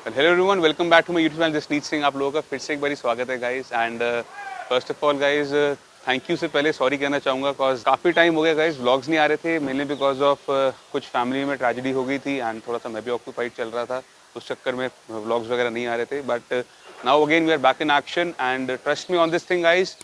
Hello everyone, welcome back to my YouTube channel Jasneet Singh. आप लोगों का फिर से एक बारी स्वागत है guys. And first of all guys, thank you से पहले सॉरी कहना चाहूँगा बिकॉज काफ़ी टाइम हो गया गाइस, व्लॉग्स नहीं आ रहे थे, मेनली बिकॉज ऑफ कुछ फैमिली में ट्रेजेडी हो गई थी एंड थोड़ा सा मैं भी ऑक्यूपाइड चल रहा था, उस चक्कर में व्लॉग्स वगैरह नहीं आ रहे थे। But now again we are back in action and trust me on this thing guys.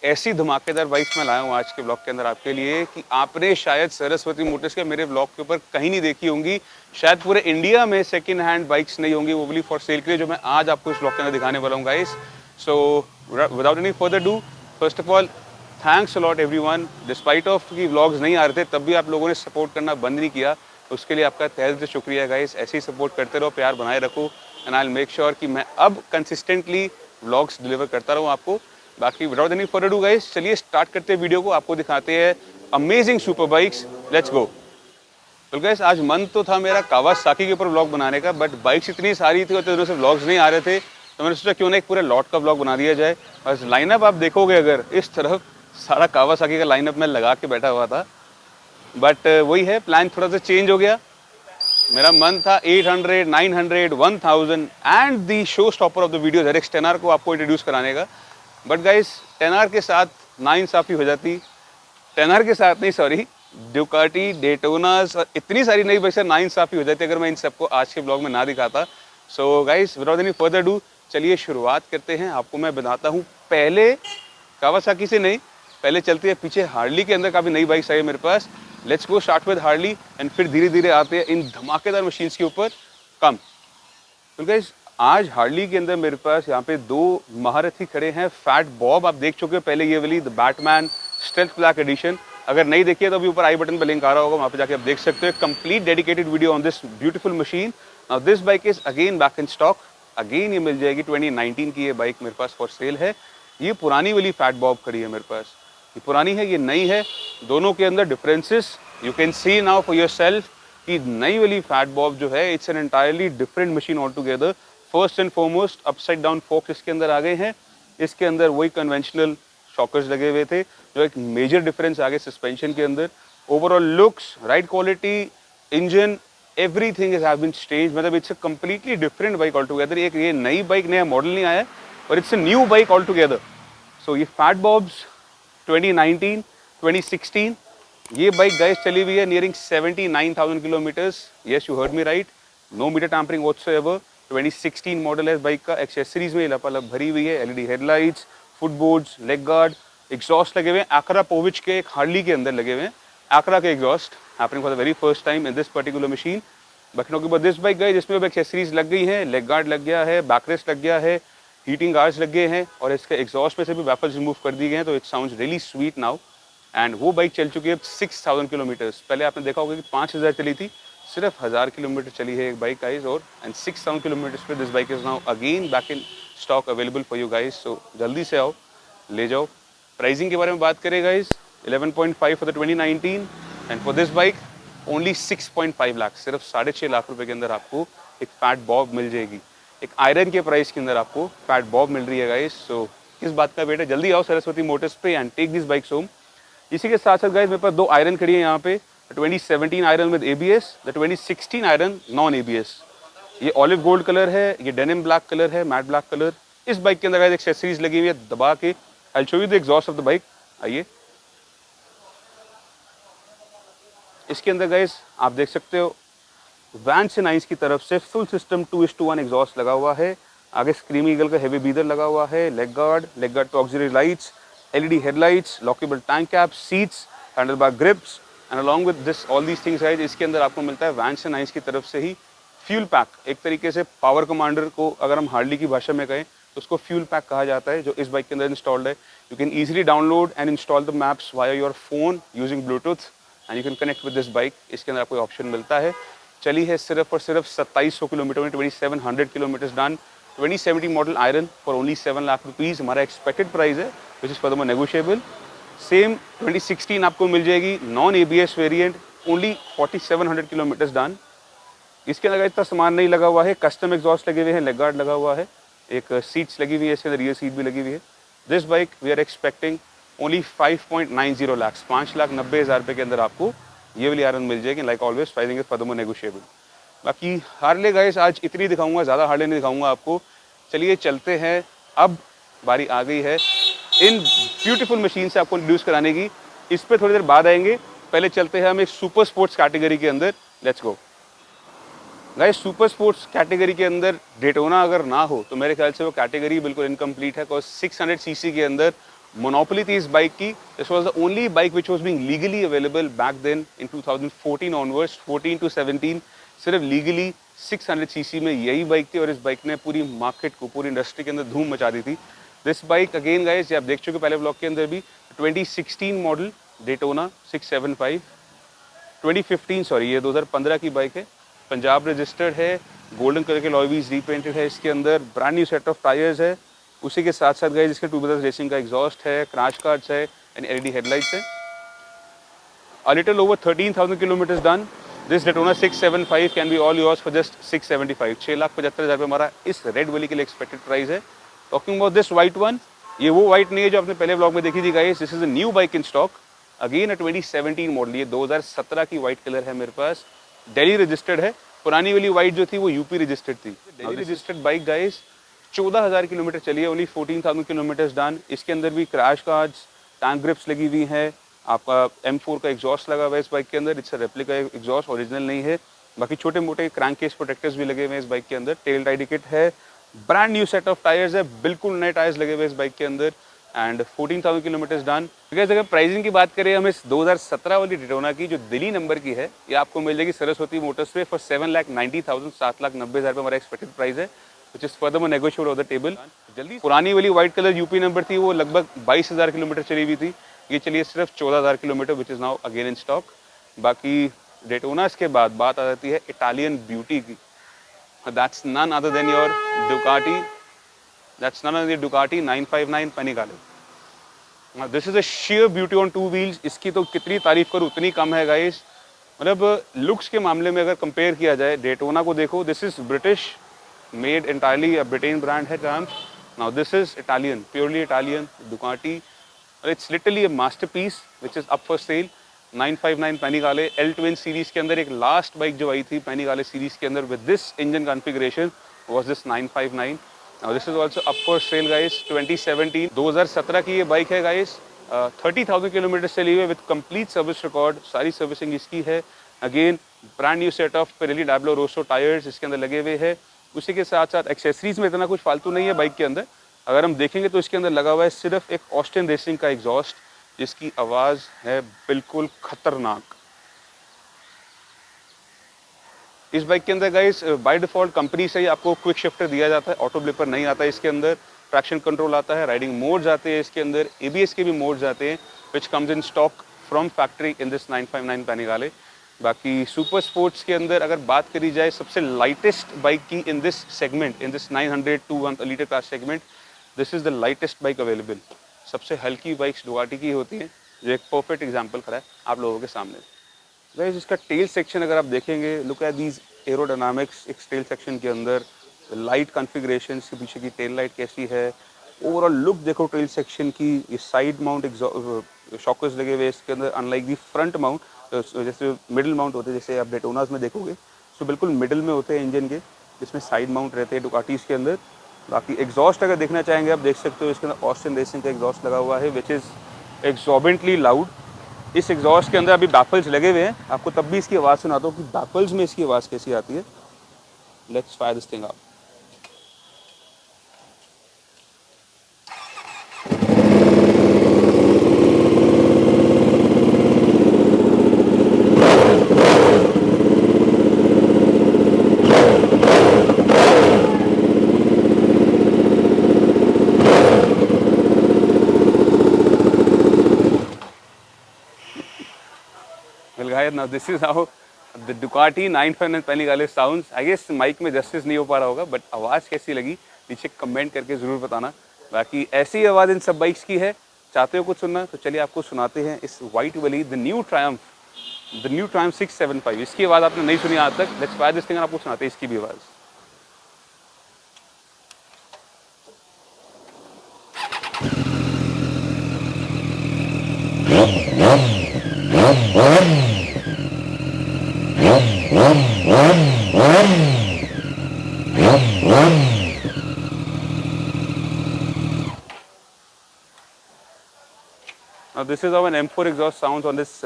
ऐसी धमाकेदार बाइक्स मैं लाया हूँ आज के ब्लॉग के अंदर आपके लिए कि आपने शायद सरस्वती मोटर्स के मेरे ब्लॉग के ऊपर कहीं नहीं देखी होंगी। शायद पूरे इंडिया में सेकंड हैंड बाइक्स नहीं होंगी वो भी फॉर सेल के लिए, जो मैं आज आपको इस ब्लॉग के अंदर दिखाने वाला हूँ guys. So without any further do, first of all thanks a lot everyone. Despite of कि व्लॉग्स नहीं आ रहे थे तब भी आप लोगों ने सपोर्ट करना बंद नहीं किया, उसके लिए आपका तहे दिल से शुक्रिया गाइस। ऐसे ही सपोर्ट करते रहो, प्यार बनाए रखो and I will make sure कि मैं अब कंसिस्टेंटली व्लॉग्स डिलीवर करता रहूँ आपको। बाकी without any further do guys, चलिए स्टार्ट करते हैं वीडियो को, आपको दिखाते हैं amazing super bikes. Let's go. तो गाइस आज मन तो था मेरा कावासाकी के ऊपर व्लॉग बनाने का, बट बाइक्स इतनी सारी थी और इतने दिनों से व्लॉग्स नहीं आ रहे थे, तो मैंने सोचा क्यों ना एक पूरे लॉट का व्लॉग बना दिया जाए। बस लाइनअप आप देखोगे अगर इस तरफ सारा कावासाकी का लाइनअप मैं लगा के बैठा हुआ था, बट वही है, प्लान थोड़ा सा चेंज हो गया। मेरा मन था 800, 900, 1000 and the show stopper of the video ZX 10R को आपको इंट्रोड्यूस कराने का। बट गाइस 10R के साथ नाइंसाफ़ी हो जाती, 10R के साथ नहीं सॉरी, ड्यूकाटी, डेटोनास और इतनी सारी नई बाइक्स नाइंसाफ़ी हो जाती अगर मैं इन सबको आज के ब्लॉग में ना दिखाता। So guys without any further do, चलिए शुरुआत करते हैं। आपको मैं बताता हूँ, पहले कावासाकी से नहीं, पहले चलती है पीछे हार्ली के अंदर काफ़ी नई बाइक्स आई है मेरे पास। Let's go start with Harley and फिर धीरे धीरे आते हैं इन धमाकेदार मशीन्स के ऊपर। कम तो गाइस आज हार्ली के अंदर मेरे पास यहाँ पे दो महारथी खड़े हैं। फैट बॉब आप देख चुके हो पहले, ये वाली the Batman stealth black edition, अगर नहीं देखिए तो अभी ऊपर आई बटन पे लिंक आ रहा होगा, वहाँ पे जाके आप देख सकते हो। Complete dedicated video on this beautiful machine. Now this bike is again back in stock, again ये मिल जाएगी। 2019 की ये बाइक मेरे पास फॉर सेल है। ये पुरानी वाली फैट बॉब खड़ी है मेरे पास, ये पुरानी है, ये नई है। दोनों के अंदर differences you can C now for your self कि नई वाली फैट बॉब जो है it's an entirely different machine all together. First and foremost upside down focus इसके अंदर आ गए हैं। इसके अंदर वही कन्वेंशनल शॉकर्स लगे हुए थे, जो एक मेजर डिफरेंस आ गया सस्पेंशन के अंदर। Overall looks, ride quality, engine, everything is have been change. मतलब it's a completely different bike all together. एक ये नई बाइक, नया मॉडल नहीं आया और it's a new bike all together. So ये फैट बॉब्स 2019, 2016 ये बाइक गाइस चली हुई है nearing 79,000 kilometres. Yes you heard me right, no meter tampering whatsoever. 2016 model है इस बाइक का। एक्सेसरीज में लपालप भरी हुई है, LED headlights, footboards, leg guard, exhaust लगे हुए हैं एक्रा पोविच के, एक हार्ली के अंदर लगे हुए हैं एक्रा के exhaust, happening for the very first time in this particular machine. But no के बाद दिस बाइक गाइस जिसमें अब एक्सेसरीज लग गई हैं, लेग गार्ड लग गया है, बैकरेस्ट लग गया है, हीटिंग गार्ड्स लग गए हैं और इसके एग्जॉस्ट में से भी वेफर्स रिमूव कर दिए गए हैं, तो it sounds really sweet now. And वो बाइक चल चुकी है 6,000 किलोमीटर्स। पहले आपने देखा होगा कि 5,000 चली थी, सिर्फ 1,000 किलोमीटर चली है एक बाइक गाइस। और एंड 6,000 किलोमीटर्स पे this bike is now again back in stock available for you guys. So जल्दी से आओ, ले जाओ। प्राइसिंग के बारे में बात करें guys, 11.5 for the 2019 and for this bike only 6.5 lakh, सिर्फ 6.5 लाख रुपए के अंदर आपको एक फैट बॉब मिल जाएगी। एक आयरन के प्राइस के अंदर आपको फैट बॉब मिल रही है गाइस। सो किस बात का वेट है, जल्दी आओ सरस्वती मोटर्स पे and take this bikes home. इसी के साथ साथ गाइस मेरे पास दो आयरन खड़ी है यहाँ पे, 2017 iron with ABS, the 2016 iron non ABS। ये ऑलिव गोल्ड कलर है, ये डेनिम ब्लैक कलर है, मैट ब्लैक कलर। इस बाइक के अंदर गाइस एक्सेसरीज लगी हुई है दबा के। I show you the exhaust of the bike, आइए। इसके अंदर गाइस आप देख सकते हो वैन से नाइस की तरफ से फुल सिस्टम 2:1 एग्जॉस्ट लगा हुआ है। आगे स्क्रीमी ईगल का हेवी बीदर लगा हुआ है, लेग गार्ड पे auxiliary lights, LED headlights, lockable tank cap, seats, handle bar grips and along with this all these things guys इसके अंदर आपको मिलता है वैन से नाइस की तरफ से ही फ्यूल पैक। एक तरीके से पावर कमांडर को अगर हम हार्ली की भाषा में कहें तो उसको फ्यूल पैक कहा जाता है, जो इस बाइक के अंदर इंस्टॉल्ड है। You can easily download and install the maps via your phone using Bluetooth and you can connect with this bike. इसके अंदर आपको ऑप्शन मिलता है। चली है सिर्फ और सिर्फ 2700 किलोमीटर में, 2700 kilometre done. 2070 model iron for only 7 lakh rupees हमारा एक्सपेक्टेड प्राइस है, which is for the negotiable. Same 2016 आपको मिल जाएगी non ABS variant, only 4700 kilometre done. इसके अंदर इतना सामान नहीं लगा हुआ है, कस्टम एग्जॉस्ट लगे हुए हैं, लेग गार्ड लगा हुआ है, एक सीट्स लगी हुई है, इसके अंदर रियर सीट भी लगी हुई है। This bike we are expecting only 5.90 lakh, 5,90,000 रुपये के अंदर आपको ये वाली आयरन मिल जाएगी। Like always pricing is furthermore negotiable. बाकी हार्ले गाइस आज इतनी दिखाऊंगा, ज़्यादा हार्ले नहीं दिखाऊंगा आपको। चलिए चलते हैं, अब बारी आ गई है इन ब्यूटीफुल मशीन से आपको इंट्रोड्यूस कराने की। इस पर थोड़ी देर बाद आएंगे, पहले चलते हैं हम एक सुपर स्पोर्ट्स कैटेगरी के अंदर। Let's go guys. Super sports category के अंदर डेटोना अगर ना हो तो मेरे ख्याल से वो कैटेगरी बिल्कुल इनकम्प्लीट है, बिकॉज 600 सीसी के अंदर मोनोपोली थी इस बाइक की। This was the only bike which was being legally available back then in 2014 onwards, 14 to 17 सिर्फ लीगली 600 सीसी में यही बाइक थी, और इस बाइक ने पूरी मार्केट को, पूरी इंडस्ट्री के अंदर धूम मचा दी थी। दिस बाइक अगेन गाइस, आप देख चुके पहले ब्लॉग के अंदर भी, 2016 मॉडल डेटोना 675, 2015 सॉरी ये 2015 की बाइक है, पंजाब रजिस्टर्ड है, गोल्डन कलर के लॉयवीज रीपेंटेड है, इसके अंदर brand new set of tyres है। उसी के साथ साथ गाइस इसके 2 ब्रदर्स रेसिंग का एग्जॉस्ट है, क्रैश कार्ड्स है एंड एलईडी हेडलाइट्स है। A little over 13,000 kilometers done. This Daytona 675 can be all yours for just 675. 6,75,000 रुपये हमारा इस रेड वाली के लिए एक्सपेक्टेड प्राइस है। Talking about this white one, ये वो वाइट नहीं है जो आपने पहले ब्लॉग में देखी थी guys. This is a new bike in stock, again a 2017 model. ये 2017 की वाइट कलर है मेरे पास, दिल्ली रजिस्टर्ड है। पुरानी वाली वाइट जो थी वो यूपी रजिस्टर्ड थी। Delhi registered bike guys 14,000 kilometre चली है, ओनली 14,000 किलोमीटर्स डन। इसके अंदर भी क्रैश कार्ड्स, टैंक ग्रिप्स लगी हुई हैं, आपका M4 का एग्जॉस्ट लगा हुआ है इस बाइक के अंदर। It's a replica exhaust, original नहीं है। बाकी छोटे मोटे क्रैंक केस प्रोटेक्टर्स भी लगे हुए हैं इस बाइक के अंदर। टेल टाइड किट है, brand new set of tyres है, बिल्कुल नए टायर्स लगे हुए इस बाइक के अंदर, एंड 14,000 किलोमीटर्स डन। अगर प्राइसिंग की बात करें हम इस 2017 वाली डेटोना की जो दिल्ली नंबर की है, ये आपको मिल जाएगी सरस्वती मोटर्स पे फॉर 7,90,000, 7,90,000 रुपये हमारा एक्सपेक्टेड प्राइस है, which is further negotiable on the table. जल्दी पुरानी वाली व्हाइट कलर यूपी नंबर थी, वो लगभग 22,000 किलोमीटर चली हुई थी, ये चलिए सिर्फ 14,000 kilometre, which is now again in stock. बाकी डेटोनास के बाद बात आ जाती है इटालियन ब्यूटी की। That's none other than your Ducati, that's none other Ducati 959 Panigale. This is a sheer beauty on 2 wheels. इसकी तो कितनी तारीफ करूँ उतनी कम है गाइस। मतलब लुक्स के मामले में अगर कंपेयर किया जाए डेटोना को, देखो this is British made entirely, a Britain brand है Triumph. Now this is Italian, purely Italian Ducati, और it's literally a masterpiece which is up for sale. 959 Panigale L twin series के अंदर एक last bike जो आई थी पैनिकाले series के अंदर with this engine configuration was this 959। Now this is also up for cell guys. 2017 की ये बाइक है गाइस, 30,000 किलोमीटर चली हुई है विद कंप्लीट सर्विस रिकॉर्ड, सारी सर्विसिंग इसकी है। Again brand new set of Pirelli Diablo Rosso tyres इसके अंदर लगे हुए हैं। उसी के साथ साथ एक्सेसरीज में इतना कुछ फालतू नहीं है बाइक के अंदर। अगर हम देखेंगे तो इसके अंदर लगा हुआ है सिर्फ एक ऑस्टिन रेसिंग का एग्जॉस्ट, जिसकी आवाज़ है बिल्कुल खतरनाक। इस बाइक के अंदर गाइस बाय डिफॉल्ट कंपनी से ही आपको क्विक शिफ्टर दिया जाता है, ऑटो ब्लिपर नहीं आता है इसके अंदर, ट्रैक्शन कंट्रोल आता है, राइडिंग मोड्स आते हैं इसके अंदर, ABS के भी मोड्स आते हैं which comes in stock from factory in this 959 पैनिकाले। बाकी सुपर स्पोर्ट्स के अंदर अगर बात करी जाए सबसे लाइटेस्ट बाइक की in this segment, in this 900 to 1 litre class segment, this is the lightest bike available. सबसे हल्की बाइक्स डुकाटी की होती हैं, जो एक परफेक्ट एग्जांपल खड़ा है आप लोगों के सामने। गाइस इसका टेल सेक्शन अगर आप देखेंगे, लुक एट दीज एरोडायनामिक्स, एक टेल सेक्शन के अंदर लाइट कॉन्फ़िगरेशन, इसके पीछे की टेल लाइट कैसी है, ओवरऑल लुक देखो टेल सेक्शन की। ये साइड माउंट शॉकर्स लगे हुए इसके अंदर, अनलाइक दी फ्रंट माउंट जैसे मिडिल माउंट होते हैं, जैसे आप डेटोनास में देखोगे तो बिल्कुल मिडिल में होते हैं इंजन के, जिसमें साइड माउंट रहते हैं डुकाटीज़ के अंदर। बाकी एग्जॉस्ट अगर देखना चाहेंगे आप देख सकते हो, इसके अंदर ऑस्टिन रेसिंग का एग्जॉस्ट लगा हुआ है विच इज़ एक्सॉर्बिटेंटली लाउड। इस एग्जॉस्ट के अंदर अभी बैफल्स लगे हुए हैं, आपको तब भी इसकी आवाज़ सुनाता हूँ कि बैफल्स में इसकी आवाज़ कैसी आती है। Let's fire this thing out. Now this is how the Ducati 959 Panigale sounds. I guess mic में जस्टिस नहीं हो पा रहा होगा, बट आवाज़ कैसी लगी नीचे कमेंट करके ज़रूर बताना। बाकी ऐसी आवाज़ इन सब बाइक्स की है, चाहते हो कुछ सुनना तो चलिए आपको सुनाते हैं इस वाइट वाली द न्यू ट्रायम्फ 675। इसकी आवाज़ आपने नहीं सुनी आज तक, लेट्स फायर दिस थिंग, आपको सुनाते हैं इसकी भी आवाज़। Now this is how an M4 exhaust sounds on this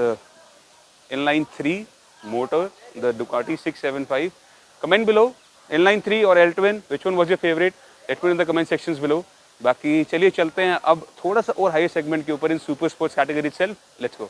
inline 3 motor, the Ducati 675. Comment below inline 3 or L twin, which one was your favorite? Let me know in the comment sections below. बाकी चलिए चलते हैं अब थोड़ा सा और high segment के ऊपर in super sports category self. Let's go.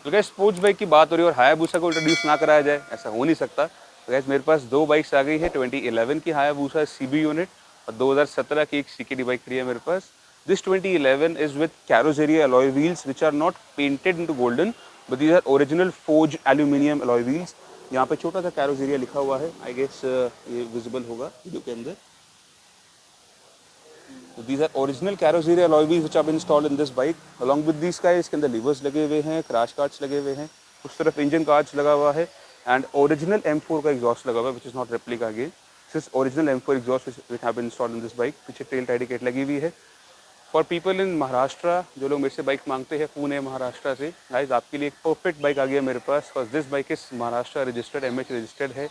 तो गाइस स्पोर्ट्स बाइक की बात हो रही है और हायाबुसा को इंट्रोड्यूस ना कराया जाए ऐसा हो नहीं सकता. तो गाइस मेरे पास दो बाइक्स आ गई है. 2011 की हायाबुसा CB यूनिट और 2017 की एक CKD बाइक खड़ी है मेरे पास. This 2011 is with carrosseria alloy wheels which are not painted into golden but these are original forged aluminium alloy wheels. यहाँ पे छोटा सा carrosseria लिखा हुआ है. I guess ये visible होगा वीडियो के अंदर. So these are original carrosseria alloy wheels which have been installed in this bike. Along with these guys इसके अंदर levers लगे हुए हैं, crash cards लगे हुए हैं, उस तरफ engine cards लगा हुआ है and original M4 का exhaust लगा हुआ है which is not replica again. This is original M4 exhaust which have been installed in this bike. पीछे tail tidy kit लगी हुई है. फॉर पीपल इन महाराष्ट्र, जो लोग मेरे से बाइक मांगते हैं पुणे महाराष्ट्र से, गाइस आपके लिए एक परफेक्ट बाइक आ गई है मेरे पास. Because this bike is Maharashtra registered, MH registered है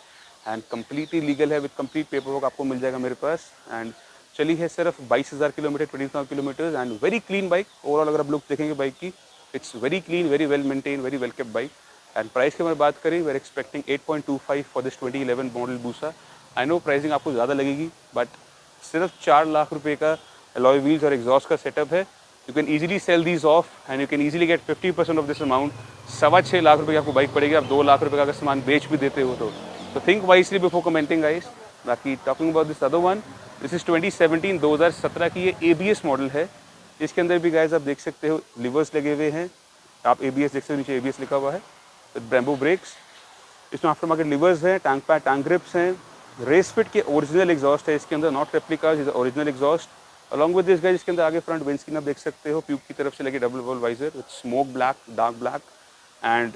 एंड कम्प्लीटली लीगल है. विद कंप्लीट पेपर वर्क आपको मिल जाएगा मेरे पास. एंड चली है सिर्फ 22,000 kilometre, 20,000 kilometre and very clean bike. Overall अगर आप लुक देखेंगे बाइक की, it's very clean, very well maintain, very well kept bike. And price की अगर बात करें, we are expecting 8.25 for this 2011 model Busa. I no pricing आपको ज़्यादा लगेगी बट सिर्फ 4 लाख रुपये का alloy wheels और exhaust का सेटअप है. You can easily sell these off and you can easily get 50% off this amount. 6.25 lakh रुपये की आपको बाइक पड़ेगी. आप 2 लाख रुपये का अगर सामान बेच भी देते हो तो think wisely before commenting guys. बाकी talking about this other one, this is 2017 की ये ABS मॉडल है. इसके अंदर भी गाइस आप देख सकते हो लिवर्स लगे हुए हैं. आप ABS देख सकते हो, नीचे ABS लिखा हुआ है विद ब्रेम्बो ब्रेक्स. इसमें आफ्टर मार्केट लिवर्स हैं, टैंक पैड, टैंक ग्रिप्स हैं. रेस फिट के ओरिजिनल एग्जॉस्ट है इसके अंदर, not replicas, is original exhaust. Along with this guys इसके अंदर आगे फ्रंट विंडस्क्रीन आप देख सकते हो ट्यूब की तरफ से लगे double wall visor with smoke black, dark black and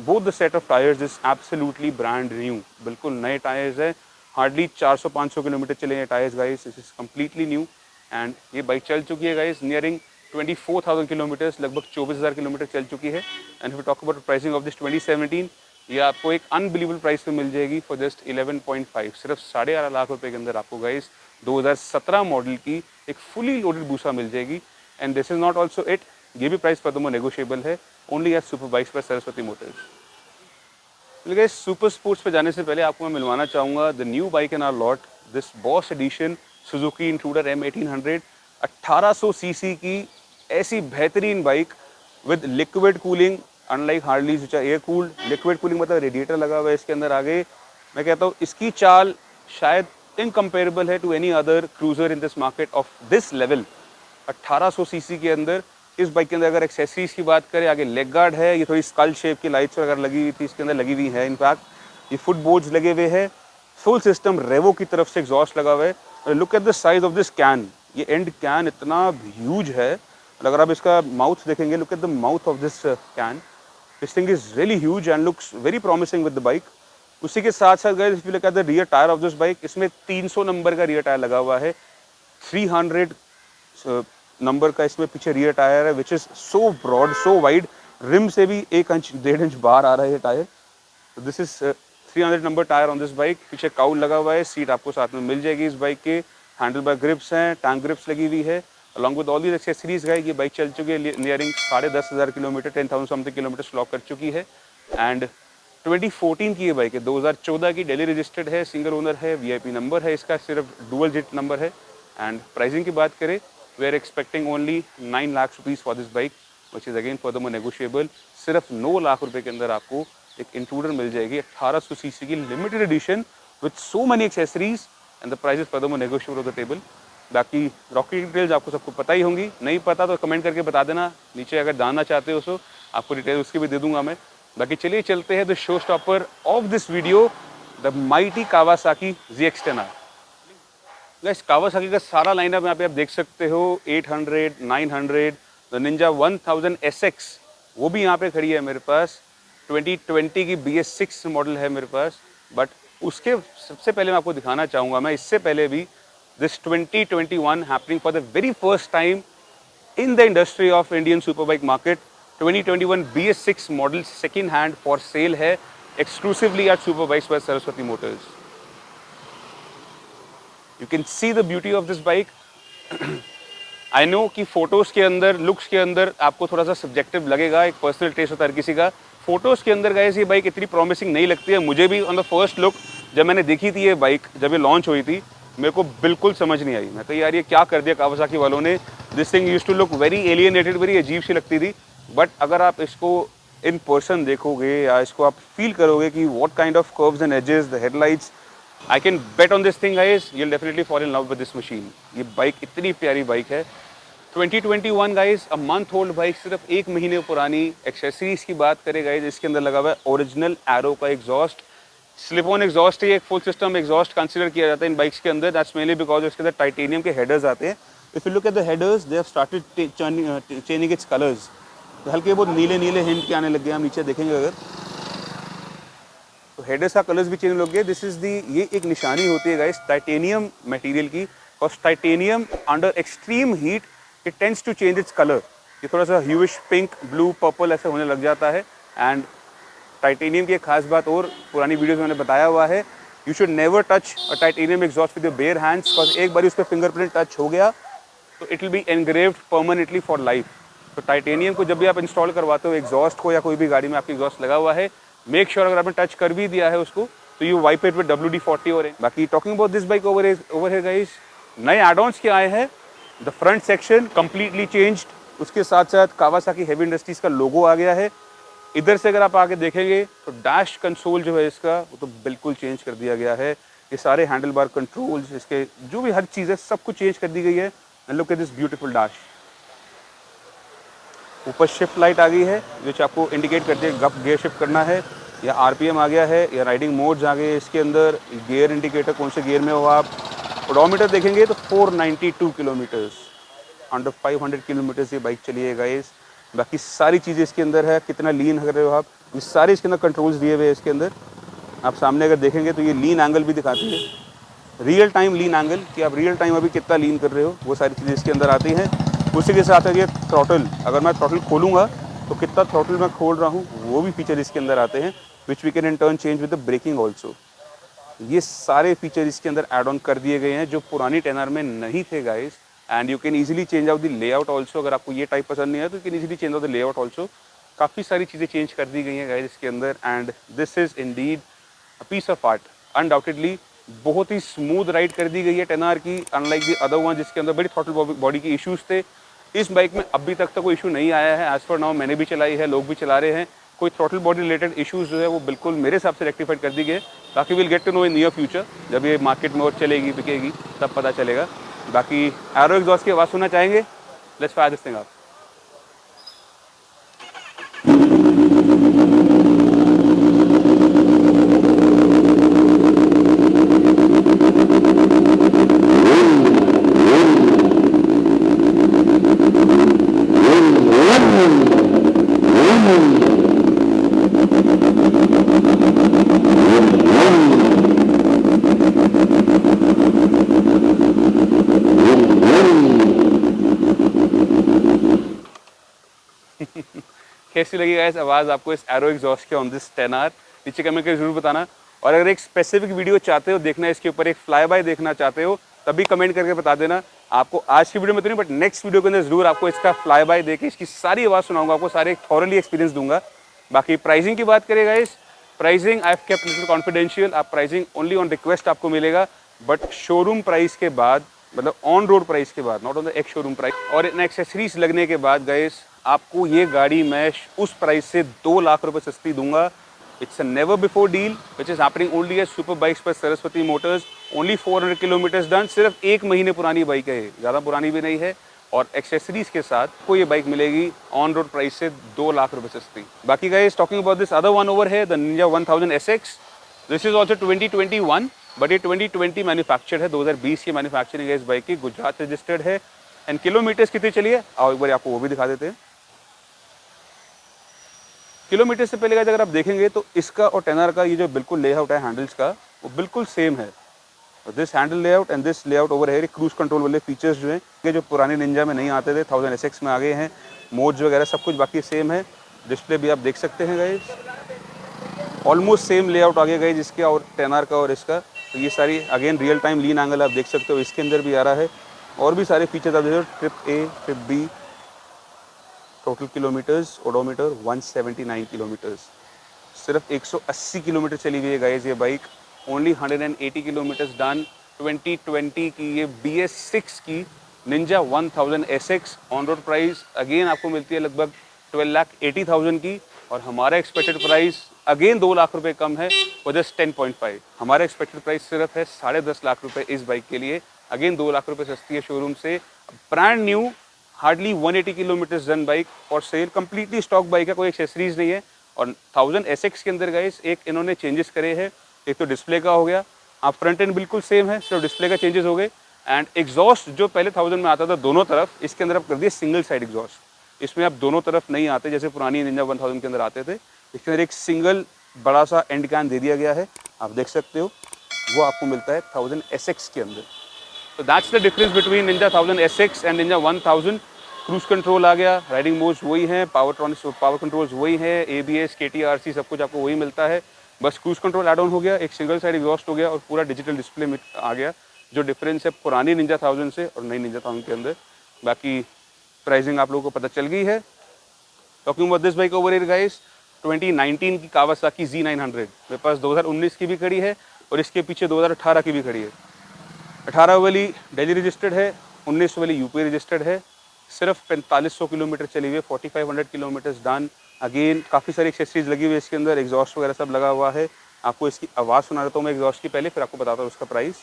both the set of tyres is absolutely brand new. बिल्कुल नए टायर्स है. हार्डली 400-500 किलोमीटर चले हैं tyres guys. This is completely new and ये बाइक चल चुकी है गाइस नियरिंग 24,000 किलोमीटर्स, लगभग 24,000 किलोमीटर चल चुकी है. And we talk about pricing of this 2017, ये आपको एक अनबिलीवेबल प्राइस पे मिल जाएगी फॉर जस्ट 11.5, सिर्फ 11.5 लाख रुपए के अंदर आपको गाइस 2017 मॉडल की एक फुली लोडेड बूसा मिल जाएगी. And this is not also it, ये भी प्राइस पर तुम्हें नेगोशिएबल है ओनली एट सुपर बाइक्स पर Saraswati Motors. Guys super sports पे जाने से पहले आपको मैं मिलवाना चाहूँगा the new bike in our lot, this boss edition Suzuki Intruder M1800. 1800 CC की ऐसी बेहतरीन bike with liquid cooling, unlike Harleys which are air cooled. Liquid cooling मतलब रेडिएटर लगा हुआ है इसके अंदर. आगे मैं कहता हूँ इसकी चाल शायद इनकम्पेरेबल है to any other cruiser in this market of this level. 1800 CC के अंदर इस बाइक के अंदर अगर एक्सेसरीज की बात करें, आगे लेग गार्ड है, ये थोड़ी स्कल शेप की लाइट्स वगैरह लगी हुई थी इसके अंदर लगी हुई है. इनफैक्ट ये फुट बोर्ड्स लगे हुए हैं. फुल सिस्टम रेवो की तरफ से एग्जॉस्ट लगा हुआ है. Look at the size of this can, ये एंड कैन इतना ह्यूज है. अगर आप इसका माउथ देखेंगे, look at the mouth of this can, this thing is really huge and looks very promising with the bike. उसी के साथ साथ guys if you look at the rear tyre of this bike, इसमें 300 number का rear tyre लगा हुआ है. 300 number का इसमें पीछे रियर टायर है which is so broad, so wide. Rim से भी 1 इंच 1.5 इंच बाहर आ रहा है ये टायर. तो this is 300 number tyre on this bike. पीछे काउल लगा हुआ है. सीट आपको साथ में मिल जाएगी इस बाइक के. हैंडल बार ग्रिप्स हैं, टैंक ग्रिप्स लगी हुई है. Along with all these accessories guys ये बाइक चल चुकी है nearing 10,500 kilometre, 10,000 something kilometre clock कर चुकी है. एंड 2014 की ये बाइक है, 2014 की, डेली रजिस्टर्ड है, सिंगल ओनर है, VIP नंबर है इसका, सिर्फ डुअल जिट नंबर है. एंड प्राइसिंग की बात करें, we are expecting only 9 lakh rupees for this bike which is again for the more negotiable. सिर्फ 9 लाख रुपये के अंदर आपको एक इंट्रूडर मिल जाएगी 1800 सीसी की limited edition with so many accessories and the price is for the more negotiable of the table. बाकी Rocky details आपको सबको पता ही होंगी, नहीं पता तो कमेंट करके बता देना नीचे. अगर जानना चाहते हो तो आपको डिटेल उसकी भी दे दूंगा मैं. बाकी चलिए चलते हैं the show stopper of this video, the mighty Kawasaki ZX-10R. Guys Kawasaki का सारा लाइनअप यहाँ पे आप देख सकते हो. 800, 900, द निंजा 1000 SX वो भी यहाँ पे खड़ी है मेरे पास. 2020 की BS6 मॉडल है मेरे पास. बट उसके सबसे पहले मैं आपको दिखाना चाहूँगा, मैं इससे पहले भी this 2021 happening for the very first time in the industry of Indian superbike market. 2021 BS6 model second hand for sale है exclusively at Superbikes by Saraswati Motors. You can see the beauty of this bike. I know कि photos के अंदर, looks के अंदर आपको थोड़ा सा subjective लगेगा, एक पर्सनल टेस्ट होता है हर किसी का। फोटोज़ के अंदर गाइस ये बाइक इतनी प्रॉमिसिंग नहीं लगती है। मुझे भी ऑन द फर्स्ट लुक जब मैंने देखी थी ये बाइक, जब ये लॉन्च हुई थी, मेरे को बिल्कुल समझ नहीं आई। मैं कही यार ये क्या कर दिया कावासाकी वालों ने। This thing used to look very alienated, very अजीब सी लगती थी। बट अगर आप इसको इन पर्सन देखोगे या इसको आप फील करोगे कि what kind of curves and edges, the headlights, I can bet on this thing guys, you will definitely fall in love with this machine. ये बाइक इतनी प्यारी बाइक है। 2021 guys, a month old bike, सिर्फ 1 महीने पुरानी। Accessories की बात करें गाइस, इसके अंदर लगा हुआ है ओरिजिनल एरो का एग्जॉस्ट, स्लिप ऑन एग्जॉस्ट है, एक फुल सिस्टम एग्जॉस्ट कंसीडर किया जाता है इन बाइक्स के अंदर। दैट्स मेनली बिकॉज इसके अंदर टाइटेनियम के हेडर्स आते हैं। If you look at the headers, they have started changing it's colours. हल्के बहुत नीले नीले हिंट के आने लग गए, हम नीचे देखेंगे अगर तो हेडर्स का कलर्स भी चेंज हो गए। दिस इज दी, ये एक निशानी होती है गाइस टाइटेनियम मटेरियल की, और titanium under extreme heat it tends to change its colour. ये थोड़ा सा ह्यूइश पिंक, ब्लू, पर्पल ऐसे होने लग जाता है। एंड टाइटेनियम की एक खास बात और पुरानी वीडियोस में मैंने बताया हुआ है, you should never touch a titanium exhaust with your bear hands, because एक बार उस पर फिंगरप्रिंट टच हो गया तो it will be engraved permanently for life. तो टाइटेनियम को जब भी आप इंस्टॉल करवाते हो एग्जॉस्ट को, या कोई भी गाड़ी में आपकी एग्जॉस्ट लगा हुआ है, मेक श्योर अगर आपने टच कर भी दिया है उसको तो you wipe it with WD-40। और बाकी talking about this bike over here guys, नए एड-ऑन्स क्या आए हैं। The front section completely changed, उसके साथ साथ कावासाकी हेवी इंडस्ट्रीज का लोगो आ गया है। इधर से अगर आप आगे देखेंगे तो डैश कंसोल जो है इसका, वो तो बिल्कुल चेंज कर दिया गया है। ये सारे हैंडल बार कंट्रोल्स, इसके जो भी हर चीज़ है सब कुछ चेंज कर दी गई है। And look at this beautiful dash. ऊपर शिफ्ट लाइट आ गई है जो आपको इंडिकेट करती है कब गियर शिफ्ट करना है, या RPM आ गया है, या राइडिंग मोड्स आ गए इसके अंदर, गियर इंडिकेटर कौन से गियर में हो आप। ओडोमीटर देखेंगे तो 492 किलोमीटर्स, अंडर 500 किलोमीटर्स ये बाइक चली है गाइस। बाकी सारी चीज़ें इसके अंदर है, कितना लीन कर रहे हो आप, ये सारे इसके अंदर कंट्रोल्स दिए हुए हैं इसके अंदर। आप सामने अगर देखेंगे तो ये लीन एंगल भी दिखाती है, रियल टाइम लीन एंगल, कि आप रियल टाइम अभी कितना लीन कर रहे हो, वो सारी चीज़ें इसके अंदर आती हैं। उसी के साथ है ये थ्रॉटल, अगर मैं थ्रॉटल खोलूँगा तो कितना थ्रॉटल मैं खोल रहा हूँ, वो भी फीचर इसके अंदर आते हैं, which we can in turn change with the braking also. ये सारे फीचर इसके अंदर एड ऑन कर दिए गए हैं जो पुरानी 10R में नहीं थे guys. And you can easily change out the layout also. अगर आपको ये टाइप पसंद नहीं है तो you can easily change out the layout also. काफ़ी सारी चीज़ें चेंज कर दी गई हैं गाइस इसके अंदर। And this is indeed a piece of art, undoubtedly. बहुत ही स्मूथ राइड कर दी गई है 10R की, अनलाइक द अदर वन जिसके अंदर बड़ी थ्रॉटल बॉडी की इश्यूज थे। इस बाइक में अभी तक तो कोई इशू नहीं आया है। एज फॉर नाउ मैंने भी चलाई है, लोग भी चला रहे हैं, कोई थ्रॉटल बॉडी रिलेटेड इश्यूज जो है वो बिल्कुल मेरे हिसाब से रेक्टिफाइड कर दी गई। बाकी will get to know in near future, जब ये मार्केट में और चलेगी बिकेगी तब पता चलेगा। बाकी एरो एग्जॉस्ट की आवाज़ सुनना चाहेंगे? Let's fire this thing up. कैसी लगी गाइस आवाज़ आपको इस एरो एग्जॉस्ट के ऑन दिस 10R? नीचे कमेंट करके जरूर बताना। और अगर एक स्पेसिफिक वीडियो चाहते हो देखना, इसके ऊपर एक फ्लाई बाय देखना चाहते हो, तभी कमेंट करके बता देना। आपको आज की वीडियो में तो नहीं, बट नेक्स्ट वीडियो के अंदर जरूर आपको इसका फ्लाई बाय देके इसकी सारी आवाज़ सुनाऊंगा, आपको सारे थॉरली एक्सपीरियंस दूंगा। बाकी प्राइसिंग की बात करें guys, pricing I have kept little confidential. आप प्राइसिंग ओनली ऑन रिक्वेस्ट आपको मिलेगा, बट शोरूम प्राइस के बाद, मतलब ऑन रोड प्राइस के बाद, not on the ex showroom price, और इन एक्सेसरीज लगने के बाद गाइस आपको ये गाड़ी मैं उस प्राइस से 2 लाख रुपए सस्ती दूंगा। It's a never before deal which is happening only at super bikes पर Saraswati Motors. Only 400 kilometres done. सिर्फ 1 महीने पुरानी बाइक है, ज़्यादा पुरानी भी नहीं है, और एक्सेसरीज के साथ को ये बाइक मिलेगी ऑन रोड प्राइस से 2 लाख रुपए सस्ती। बाकी guys talking about this other one over है, the Ninja 1000 SX। This is also 2021, but ये 2020 मैन्युफैक्चर्ड है, 2020 की मैन्युफैक्चरिंग है इस बाइक की, गुजरात रजिस्टर्ड है। एंड किलोमीटर्स कितने चलिए और एक बार आपको वो भी दिखा देते हैं। किलोमीटर से पहले अगर आप देखेंगे तो इसका और 10R का ये जो बिल्कुल लेआउट है हैंडल्स का, वो बिल्कुल सेम है। This handle layout and this layout over है, क्रूज कंट्रोल वाले फीचर्स जो हैं ये जो पुराने निंजा में नहीं आते थे 1000 SX में आ गए हैं। मोड्स वगैरह सब कुछ बाकी सेम है। डिस्प्ले भी आप देख सकते हैं गाइस, ऑलमोस्ट सेम लेआउट आ गया गाइस इसके और 10R का और इसका। तो ये सारी अगेन रियल टाइम लीन एंगल आप देख सकते हो, इसके अंदर भी आ रहा है। और भी सारे फीचर्स आप देखो, trip A, trip B, total kilometres, odometer 179 kilometres, सिर्फ 180 किलोमीटर चली हुई है गाइस ये बाइक। Only 180 kilometres done. 2020 की ये BS6 की Ninja 1000 SX on road price again आपको मिलती है लगभग 12,80,000 की। और हमारा एक्सपेक्टेड प्राइस अगेन 2 लाख रुपए कम है, वो जस्ट 10.5। हमारा एक्सपेक्टेड प्राइस सिर्फ है 10.5 लाख रुपए इस बाइक के लिए। अगेन 2 लाख रुपए सस्ती है शोरूम से। Brand new, hardly 180 kilometres done bike और सेल, कंप्लीटली स्टॉक बाइक है, कोई एक्सेसरीज नहीं है। और 1000 SX के अंदर गाइस एक इन्होंने चेंजेस करे हैं। एक तो डिस्प्ले का हो गया, आप फ्रंट एंड बिल्कुल सेम है, सिर्फ डिस्प्ले का चेंजेस हो गए। एंड एग्जॉस्ट जो पहले 1000 में आता था दोनों तरफ, इसके अंदर आप कर दिए सिंगल साइड एग्जॉस्ट। इसमें आप दोनों तरफ नहीं आते जैसे पुरानी निंजा 1000 के अंदर आते थे। इसके अंदर एक सिंगल बड़ा सा एंड कैन दे दिया गया है, आप देख सकते हो, वो आपको मिलता है 1000 SX के अंदर। तो that's the difference between Ninja 1000 SX and Ninja 1000। Cruise control आ गया, राइडिंग मोड्स वही हैं, पावर कंट्रोल्स वही हैं, ABS, KTRC सब कुछ आपको वही मिलता है। बस क्रूज कंट्रोल ऐड ऑन हो गया, एक सिंगल साइड एग्जॉस्ट हो गया और पूरा डिजिटल डिस्प्ले में आ गया, जो डिफरेंस है पुरानी निंजा 1000 से और नई निंजा 1000 के अंदर। बाकी प्राइसिंग आप लोगों को पता चल गई है। Talking about this bike over here guys, 2019 की कावासाकी Z900 मेरे पास 2019 की भी खड़ी है और इसके पीछे 2018 की भी खड़ी है। 18 वाली दिल्ली रजिस्टर्ड है, 19 वाली UP रजिस्टर्ड है। सिर्फ 4500 किलोमीटर चली हुई है, 4500 किलोमीटर्स डन। अगेन काफ़ी सारी एक्सेसरीज लगी हुई है इसके अंदर, एग्जॉस्ट वगैरह सब लगा हुआ है। आपको इसकी आवाज़ सुना देता हूँ मैं एग्जॉस्ट की पहले, फिर आपको बताता हूँ उसका प्राइस।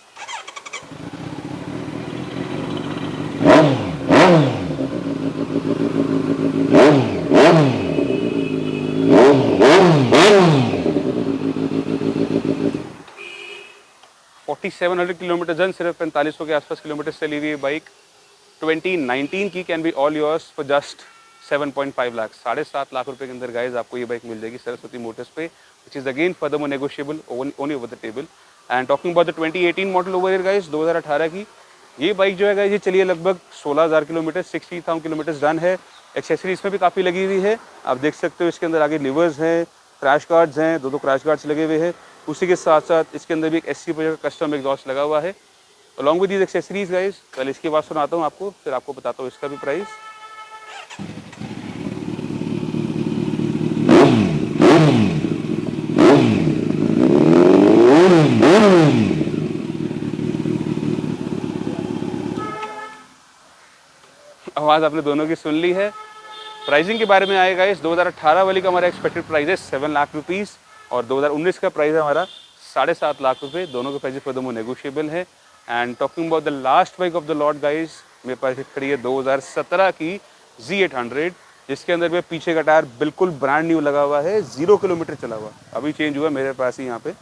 $4700 किलोमीटर जन, सिर्फ 4500 के आसपास किलोमीटर चली हुई है बाइक। 2019 की can be all yours for just 7.5 lakh, 7.5 lakh रुपए के अंदर गाइज आपको ये बाइक मिल जाएगी सरस्वती मोटर्स पे, which is again further more negotiable only over the table. And talking about the 2018 model over here guys, 2018 की ये बाइक जो है गाइज ये चलिए लगभग 16,000 किलोमीटर, 60,000 किलोमीटर डन है। एक्सेसरीज में भी काफ़ी लगी हुई है, आप देख सकते हो। इसके अंदर आगे लिवर्स हैं, क्रैश गार्ड्स हैं, दो क्रैश गार्ड्स लगे हुए हैं। उसी के साथ साथ इसके अंदर भी एक 80 का कस्टम एग्जॉस्ट लगा हुआ है along with these accessories guys. पहले इसकी बात सुनाता हूँ आपको, फिर आपको बताता हूँ इसका भी प्राइस। आवाज़ आपने दोनों की सुन ली है। प्राइसिंग के बारे में आएगा इस 2018 वाली का हमारा एक्सपेक्टेड प्राइस है 7 लाख रुपीज़ और 2019 का प्राइस है हमारा 7.5 लाख रुपए। दोनों के प्राइस फर्दर मोर नेगोशिएबल है। And talking about the last bike of the lot guys, मेरे पास खड़ी है 2017 की Z800, जिसके अंदर में पीछे का टायर बिल्कुल ब्रांड न्यू लगा हुआ है, 0 किलोमीटर चला हुआ, अभी चेंज हुआ मेरे पास ही यहाँ पे।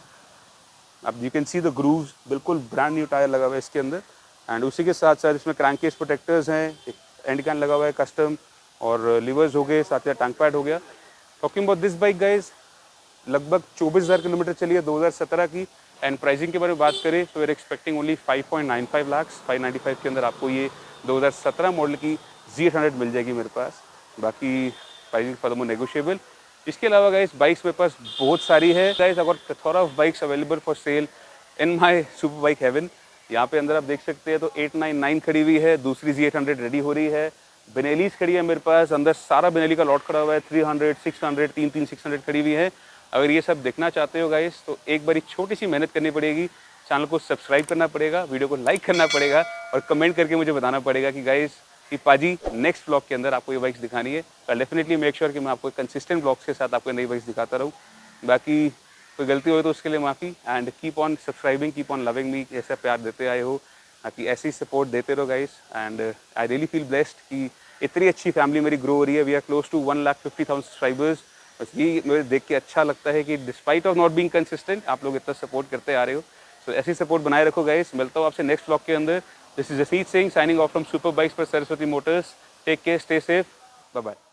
अब you can see the grooves, बिल्कुल ब्रांड न्यू टायर लगा हुआ है इसके अंदर। एंड उसी के साथ साथ इसमें क्रैंक केस प्रोटेक्टर्स हैं, एक एंड कैन लगा हुआ है कस्टम, और लिवर्स हो गए, साथ ही टैंक पैड हो गया। Talking about this bike guys, लगभग 24,000 किलोमीटर चली है 2017 की। एंड प्राइसिंग के बारे में बात करें तो we are expecting only 5.95 lakh, 595 के अंदर आपको ये 2017 मॉडल की Z800 मिल जाएगी मेरे पास। बाकी प्राइसिंग फॉर मोर नेगोशिएबल। इसके अलावा गाइस बाइक्स मेरे पास बहुत सारी है गाइस, अगर plethora of bikes available for sale in my super bike haven. यहाँ पे अंदर आप देख सकते हैं तो 899 खड़ी हुई है, दूसरी Z800 रेडी हो रही है। बेनेलीज खड़ी है मेरे पास, अंदर सारा बेनेली का लॉट खड़ा हुआ है, 300, 600, 600 खड़ी हुई है। अगर ये सब देखना चाहते हो गाइस तो एक बारी छोटी सी मेहनत करनी पड़ेगी, चैनल को सब्सक्राइब करना पड़ेगा, वीडियो को लाइक करना पड़ेगा और कमेंट करके मुझे बताना पड़ेगा कि गाइस कि पाजी नेक्स्ट ब्लॉग के अंदर आपको ये बाइक्स दिखानी है। और डेफिनेटली मेक श्योर कि मैं आपको कंसिस्टेंट ब्लॉग्स के साथ आपको नई बाइक्स दिखाता रहूँ। बाकी कोई गलती हो तो उसके लिए माफ़ी। And keep on subscribing, keep on loving me, ऐसा प्यार देते आए हो, ताकि ऐसी सपोर्ट देते रहो guys. And I really feel blessed कि इतनी अच्छी फैमिली मेरी ग्रो हो रही है। We are close to 1,50,000 subscribers. बस ये मुझे देख के अच्छा लगता है कि despite of not being consistent आप लोग इतना सपोर्ट करते आ रहे हो। तो ऐसी सपोर्ट बनाए रखो गाइस। मिलता हूँ आपसे नेक्स्ट ब्लॉग के अंदर। This is Jaseet Singh signing off from super bikes पर Saraswati Motors. Take care, stay safe, bye bye.